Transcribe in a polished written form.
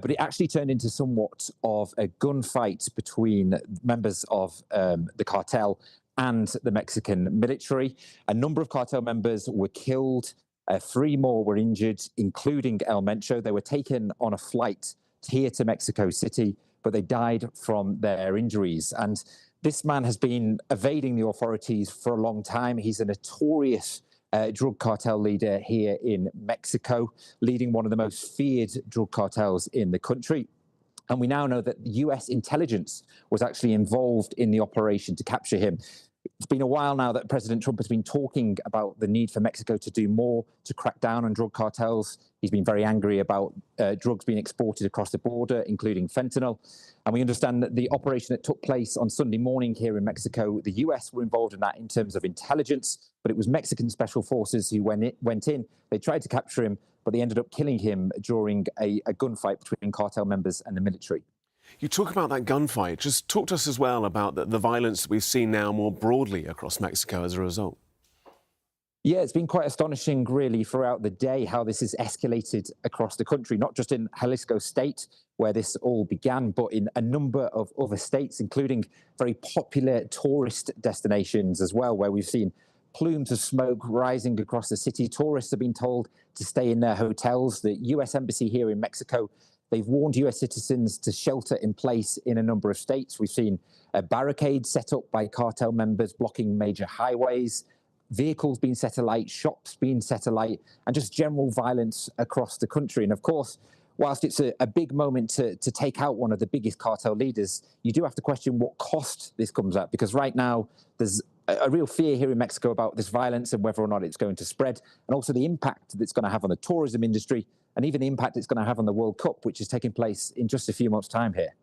But it actually turned into somewhat of a gunfight between members of the cartel and the Mexican military. A number of cartel members were killed. 3 more were injured, including El Mencho. They were taken on a flight here to Mexico City, but they died from their injuries. And this man has been evading the authorities for a long time. He's a notorious drug cartel leader here in Mexico, leading one of the most feared drug cartels in the country. And we now know that the US intelligence was actually involved in the operation to capture him. It's been a while now that President Trump has been talking about the need for Mexico to do more to crack down on drug cartels. He's been very angry about drugs being exported across the border, including fentanyl. And we understand that the operation that took place on Sunday morning here in Mexico, the US were involved in that in terms of intelligence, but it was Mexican special forces who went in. They tried to capture him, but they ended up killing him during a gunfight between cartel members and the military. You talk about that gunfight. Just talk to us as well about the violence that we've seen now more broadly across Mexico as a result. Yeah, it's been quite astonishing, really, throughout the day how this has escalated across the country, not just in Jalisco state, where this all began, but in a number of other states, including very popular tourist destinations as well, where we've seen plumes of smoke rising across the city. Tourists have been told to stay in their hotels. The US Embassy here in Mexico, they've warned US citizens to shelter in place in a number of states. We've seen a barricade set up by cartel members blocking major highways, vehicles being set alight, shops being set alight, and just general violence across the country. And of course, whilst it's a big moment to take out one of the biggest cartel leaders, you do have to question what cost this comes at, because right now there's a real fear here in Mexico about this violence and whether or not it's going to spread, and also the impact that it's going to have on the tourism industry, and even the impact it's going to have on the World Cup, which is taking place in just a few months' time here.